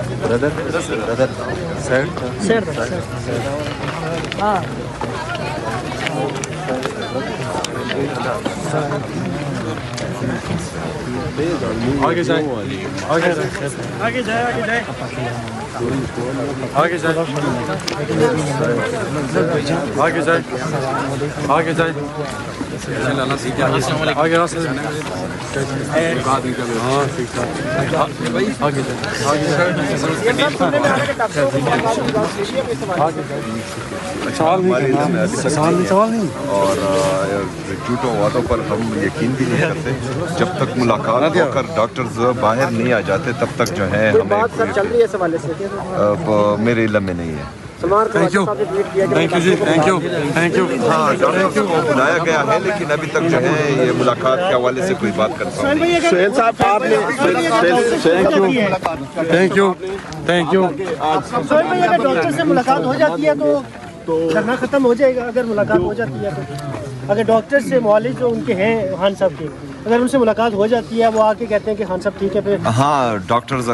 Brother sad हाँ आगे जाए आगे जाए आगे जाए आगे जाए आगे जाए आगे जाए आगे जाए आगे रास्ते हाँ ठीक आगे सवाल नहीं اور جھوٹوں وعدوں پر ہم یقین بھی نہیں کرتے جب تک ملاقات ہو کر ڈاکٹرز باہر نہیں آ جاتے تب تک جو ہے بات سر چل رہی ہے اس حوالے سے میرے علم میں نہیں ہے تھینک یو جی تھینک یو ہاں ڈاکٹر کو بلایا گیا ہے لیکن ابھی تک جو ہے یہ ملاقات کے حوالے سے کوئی بات کرتا ہوں سہیل صاحب آپ نے تھینک یو سہیل بھائی اگر ڈاکٹر سے ملاقات ہو جاتی ہے تو دھرنا ختم ہو جائے گا اگر ملاقات ہو جاتی ہے تو اگر ڈاکٹر سے معالج جو ان کے ہیں خان صاحب کے اگر ان سے ملاقات ہو جاتی ہے وہ آ کے کہتے ہیں کہ خان صاحب ٹھیک ہے پھر ہاں ڈاکٹرز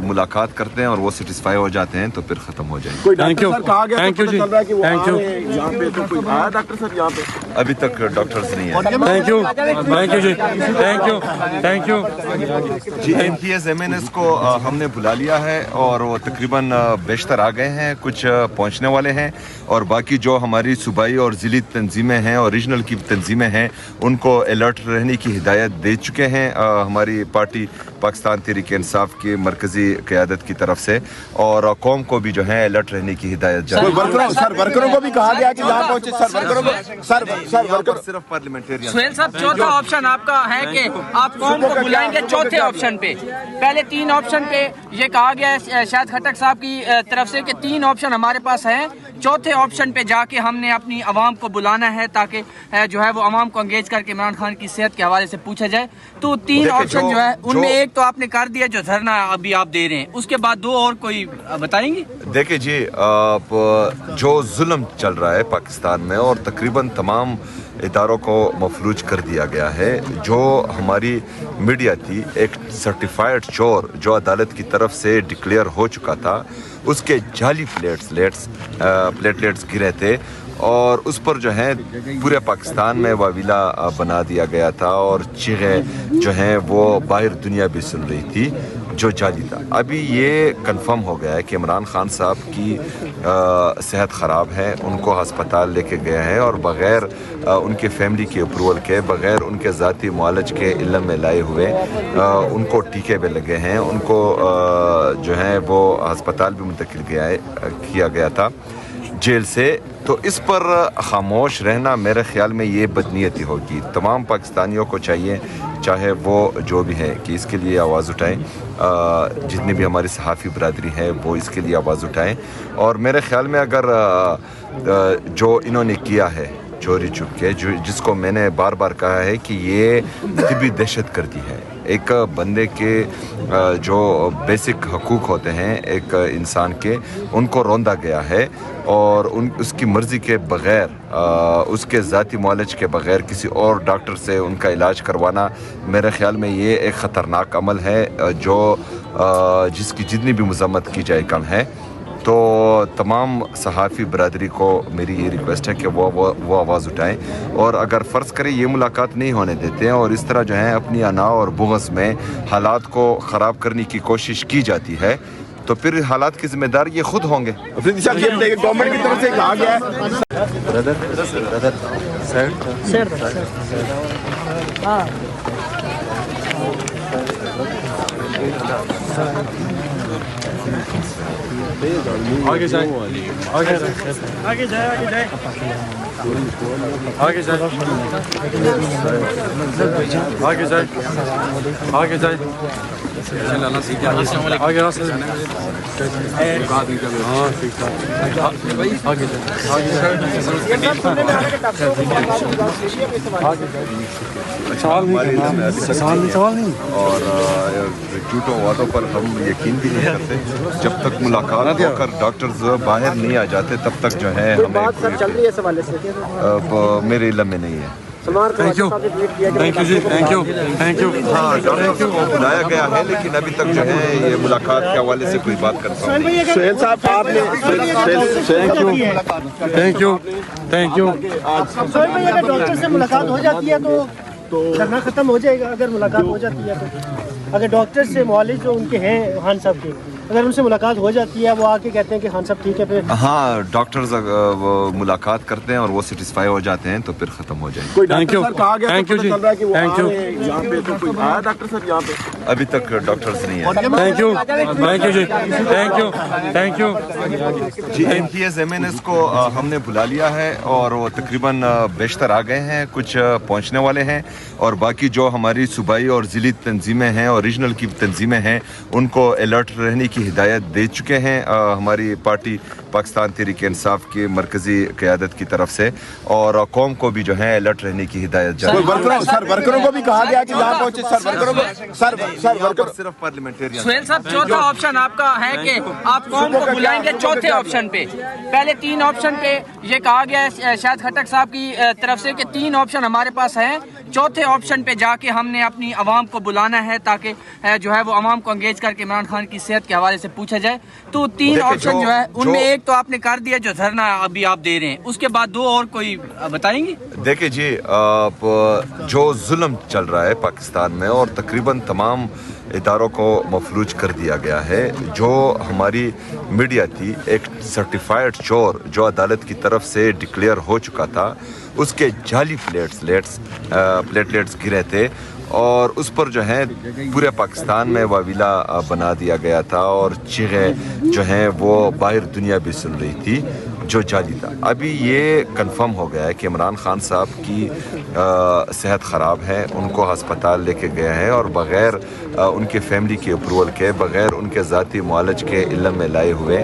ملاقات کرتے ہیں اور وہ سیٹسفائی ہو جاتے ہیں تو پھر ختم ہو جائیں گے تھینک یو تھینک یو جی تھینک یو ابھی تک ڈاکٹرز نہیں ہیں تھینک یو جی تھینک یو جی MPs کو ہم نے بلا لیا ہے اور وہ تقریباً بیشتر آ گئے ہیں کچھ پہنچنے والے ہیں اور باقی جو ہماری صوبائی اور ضلعی تنظیمیں ہیں اور ریجنل کی تنظیمیں ہیں ان کو الرٹ رہنے کی ہدایت دے چکے ہیں ہماری پارٹی پاکستان تحریک انصاف کی مرکزی قیادت کی طرف سے اور قوم کو بھی جو ہے الرٹ رہنے کی ہدایت جاری ورکروں کو بھی کہا گیا کہ جہاں پہنچے صرف پارلیمنٹیرین سہیل صاحب چوتھا آپشن آپ کا ہے کہ آپ قوم کو بلائیں گے چوتھے آپشن پہ پہلے 3 آپشن پہ یہ کہا گیا ہے شاہد خٹک صاحب کی طرف سے کہ 3 آپشن ہمارے پاس ہیں چوتھے آپشن پہ جا کے ہم نے اپنی عوام کو بلانا ہے تاکہ جو ہے وہ عوام کو انگیج کر کے عمران خان کی صحت کے حوالے سے پوچھا جائے تو 3 آپشن جو ہے ان میں ایک تو آپ نے کر دیا جو دھرنا ابھی آپ دے رہے ہیں اس کے بعد 2 اور کوئی بتائیں گے دیکھیں جی جو ظلم چل رہا ہے پاکستان میں اور تقریباً تمام اداروں کو مفلوج کر دیا گیا ہے جو ہماری میڈیا تھی ایک سرٹیفائڈ چور جو عدالت کی طرف سے ڈکلیئر ہو چکا تھا اس کے جعلی پلیٹلیٹس گرے تھے اور اس پر جو ہے پورے پاکستان میں واویلا بنا دیا گیا تھا اور چیخیں جو ہیں وہ باہر دنیا بھی سن رہی تھی جو جعلی تھا ابھی یہ کنفرم ہو گیا ہے کہ عمران خان صاحب کی صحت خراب ہے ان کو ہسپتال لے کے گیا ہے اور بغیر ان کے فیملی کے اپروول کے بغیر ان کے ذاتی معالج کے علم میں لائے ہوئے ان کو ٹیکے پہ لگے ہیں ان کو جو ہے وہ ہسپتال بھی منتقل کیا گیا تھا جیل سے تو اس پر خاموش رہنا میرے خیال میں یہ بدنیتی ہوگی تمام پاکستانیوں کو چاہیے چاہے وہ جو بھی ہیں کہ اس کے لیے آواز اٹھائیں جتنی بھی ہماری صحافی برادری ہے وہ اس کے لیے آواز اٹھائیں اور میرے خیال میں اگر جو انہوں نے کیا ہے چوری چھپ کے جس کو میں نے بار بار کہا ہے کہ یہ طبی دہشت گردی ہے ایک بندے کے جو بیسک حقوق ہوتے ہیں ایک انسان کے ان کو روندا گیا ہے اور اس کی مرضی کے بغیر اس کے ذاتی معالج کے بغیر کسی اور ڈاکٹر سے ان کا علاج کروانا میرے خیال میں یہ ایک خطرناک عمل ہے جو جس کی جتنی بھی مذمت کی جائے کم ہے تو تمام صحافی برادری کو میری یہ ریکویسٹ ہے کہ وہ آواز اٹھائیں اور اگر فرض کریں یہ ملاقات نہیں ہونے دیتے ہیں اور اس طرح جو ہے اپنی انا اور بغض میں حالات کو خراب کرنے کی کوشش کی جاتی ہے تو پھر حالات کی ذمہ دار یہ خود ہوں گے گورنمنٹ کی طرف سے کہا گیا ہے بردر سیڈ ہاں آگے جائے آگے جائے آگے جائے آگے جائے آگے جائے آگے جائے آگے راستہ ہاں ٹھیک آگے سوال نہیں اور جھوٹوں وعدوں پر ہم یقین بھی نہیں کرتے جب تک ملاقات ہو کر ڈاکٹرز باہر نہیں آ جاتے تب تک جو ہے بات سر چل رہی ہے اس حوالے سے میرے علم میں نہیں ہے थैंक यू जी, थैंक यू। हाँ, डॉक्टर को बुलाया गया है, लेकिन अभी तक जो है ये मुलाकात के हवाले से कोई बात कर पाऊँ नहीं। सुहेल साहब आपने थैंक यू। सोहेल भाई, अगर डॉक्टर से मुलाकात हो जाती है तो धरना खत्म हो जाएगा। अगर मुलाकात हो जाती है तो अगर डॉक्टर से मुआलिज जो उनके हैं खान साहब के, अगर उनसे मुलाकात हो जाती है, वो आके कहते हैं कि खान साहब ठीक है, फिर हाँ, डॉक्टर्स वो मुलाकात करते हैं और वो सेटिस्फाई हो जाते हैं तो फिर खत्म हो जाएंगे। कोई Thank you. डॉक्टर सर कहा गया, Thank you तो जी, पता चल रहा है कि वो thank you. आ रहे हैं यहाँ पे, तो कोई आया डॉक्टर सर यहाँ पे? अभी तक डॉक्टर्स नहीं है। थैंक यू जी, थैंक यू। जी, MPS MNS को हमने बुला लिया है और वो तकरीबन बेशतर आ गए हैं, कुछ पहुंचने वाले हैं और बाकी जो हमारी सूबाई और ज़िली तंजीमें हैं और रीजनल की तंजीमें हैं उनको अलर्ट रहने की हिदायत दे चुके हैं हमारी पार्टी पाकिस्तान तहरीक इंसाफ की मरकज़ी क़यादत की तरफ से, और कौम को भी जो है अलर्ट रहने की हिदायत जारी। वर्करों को भी कहा गया कि जहाँ पहुँचे सर वर्करों को सर वर्कर सिर्फ पार्लियामेंटेरियन। सुहेल साहब, चौथा ऑप्शन आपका है कि आप कौन को बुलाएंगे चौथे ऑप्शन पे? पहले 3 ऑप्शन पे ये कहा गया है शायद खट्टक साहब की तरफ से कि 3 ऑप्शन हमारे पास हैं, चौथे ऑप्शन पे जाके हमने अपनी आवाम को बुलाना है ताकि जो है वो आवाम को एंगेज करके इमरान खान की सेहत के हवाले से पूछा जाए। तो 3 ऑप्शन जो है उनमें एक तो आपने कर दिया जो धरना अभी आप दे रहे हैं, उसके बाद 2 और कोई बताएंगे? देखिए जी, जो जुल्म चल रहा है पाकिस्तान में और तकरीबन तमाम इदारों को मफलूज कर दिया गया है, जो हमारी मीडिया थी एक सर्टिफाइड चोर जो अदालत की तरफ से डिक्लेयर हो चुका था, उसके जाली प्लेटलेट्स गिरे थे और उस पर जो है पूरे पाकिस्तान में वाविला बना दिया गया था और चीखें जो हैं वो बाहर दुनिया भी सुन रही थी जो जाली था। अभी ये कंफर्म हो गया है कि इमरान खान साहब की सेहत ख़राब है, उनको हस्पताल लेके गए हैं और बग़ैर उनके फैमिली के अप्रूवल के, बग़ैर उनके ज़ाती मुआलज के इल्म में लाए हुए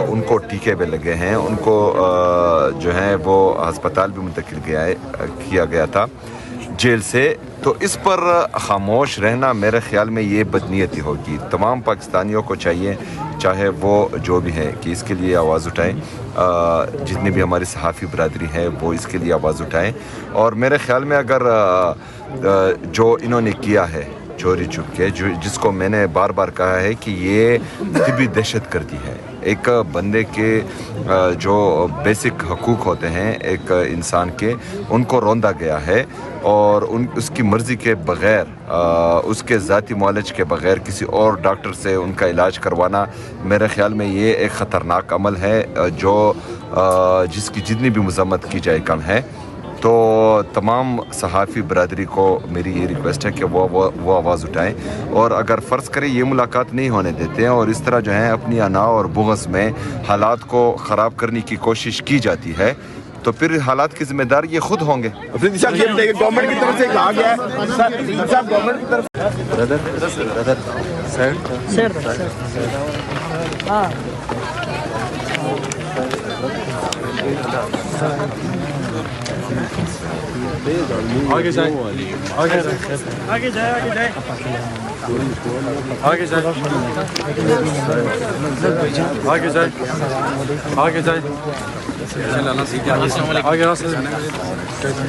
उनको टीके पे लगे हैं, उनको जो है वो हस्पताल भी मुंतकिल किया गया था जेल से। तो इस पर खामोश रहना मेरे ख़्याल में ये बदनीयती होगी। तमाम पाकिस्तानियों को चाहिए, चाहे वो जो भी हैं, कि इसके लिए आवाज़ उठाएं। जितनी भी हमारी सहाफ़ी बरादरी है वो इसके लिए आवाज़ उठाएं। और मेरे ख़्याल में अगर जो इन्होंने किया है चोरी छुप के, जिसको मैंने बार बार कहा है कि ये तिबी दहशत गर्दी है, एक बंदे के जो बेसिक हकूक़ होते हैं एक इंसान के, उनको रौंदा गया है और उसकी मर्ज़ी के बग़ैर, उसके ज़ाती मुआलज के बग़ैर किसी और डॉक्टर से उनका इलाज करवाना मेरे ख़्याल में ये एक ख़तरनाक अमल है जो जिसकी जितनी भी मज़म्मत की जाए कम है। तो तमाम सहाफ़ी बरादरी को मेरी ये रिक्वेस्ट है कि वो आवाज़ उठाएं और अगर फ़र्ज़ करें ये मुलाकात नहीं होने देते हैं और इस तरह जो है अपनी अना और बुग़्ज़ में हालात को ख़राब करने की कोशिश की जाती है तो फिर हालात की ज़िम्मेदार ये खुद होंगे। गवर्नमेंट की तरफ से कहा गया है सर गवर्नमेंट की तरफ आगे जाए, आगे जाए, आगे जाए, आगे जाए। आगे जाए, आगे जाए, आगे जाए, आगे रास्ते से।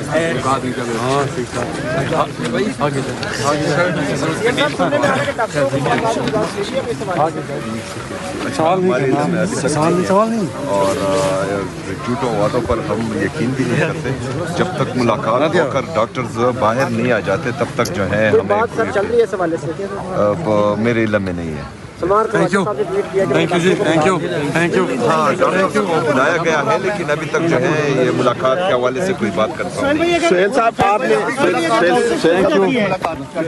हाँ ठीक है, आगे सवाल नहीं और झूठों वादों पर हम यकीन भी नहीं करते। जब तक मुलाकात होकर डॉक्टर्स बाहर नहीं आ जाते तब तक जो है हमें बात सर चल रही है इस हवाले से, मेरे इल्म में नहीं है। थैंक यू जी, थैंक यू। हाँ, डॉक्टर को बुलाया गया है, लेकिन अभी तक जो है ये मुलाकात के हवाले से कोई बात कर पाऊँ नहीं। सुहेल साहब आपने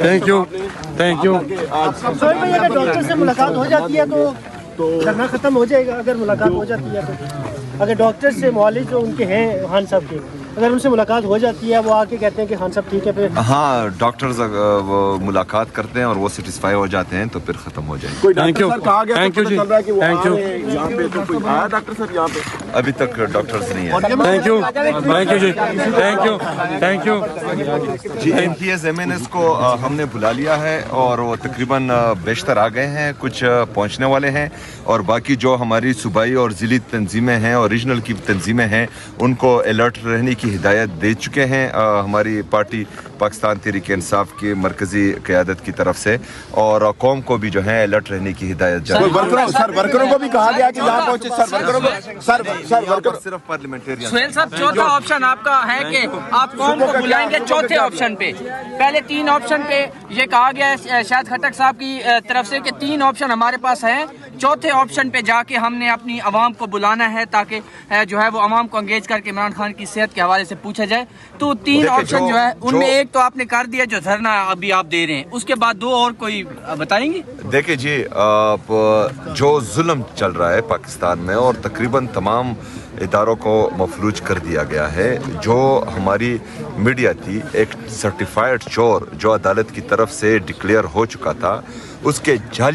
थैंक यू। सोहेल भाई, अगर डॉक्टर से मुलाकात हो जाती है तो धरना खत्म हो जाएगा। अगर मुलाकात हो जाती है तो अगर डॉक्टर से मुआलिज जो उनके हैं खान साहब के, अगर उनसे मुलाकात हो जाती है, वो आके कहते हैं कि खान साहब ठीक है, फिर हाँ, डॉक्टर्स वो मुलाकात करते हैं और वो सेटिस्फाई हो जाते हैं तो फिर ख़त्म हो जाएंगे। कोई Thank you. डॉक्टर सर कहा गया, Thank तो you पता जी. चल रहा है कि वो Thank आ you. रहे हैं यहाँ पे, तो कोई आया डॉक्टर सर यहाँ पे? अभी तक डॉक्टर्स नहीं है। थैंक यू जी, थैंक यू। जी, MPS MNS को हमने बुला लिया है और वो तकरीबन बेशतर आ गए हैं, कुछ पहुंचने वाले हैं और बाकी जो हमारी सूबाई और ज़िली तंजीमें हैं और रीजनल की तंजीमें हैं उनको अलर्ट रहने की की हिदायत दे चुके हैं हमारी पार्टी पाकिस्तान तहरीक इंसाफ की मरकजी क़यादत की तरफ से, और कौम को भी जो है अलर्ट रहने की हिदायत जारी वर्करों को भी कहा गया कि जहाँ पहुंचे सर वर्करों को वर्कर सिर्फ पार्लियामेंटेरियन। सुहेल साहब, चौथा ऑप्शन आपका है कि आप कौन को बुलाएंगे चौथे ऑप्शन पे? पहले 3 ऑप्शन पे ये कहा गया है शाहिद खट्टक साहब की तरफ से कि 3 ऑप्शन हमारे पास हैं, चौथे ऑप्शन पे जाके हमने अपनी आवाम को बुलाना है ताकि जो है वो आवाम को एंगेज करके इमरान खान की सेहत के हवाले से पूछा जाए। तो 3 ऑप्शन जो है उनमें एक तो आपने कर दिया जो धरना अभी आप दे रहे हैं, उसके बाद 2 और कोई बताएंगे? देखिए जी, जो जुल्म चल रहा है पाकिस्तान में और तकरीबन तमाम इदारों को मफलूज कर दिया गया है, जो हमारी मीडिया थी एक सर्टिफाइड चोर जो अदालत की तरफ से डिक्लेयर हो चुका था, उसके जाली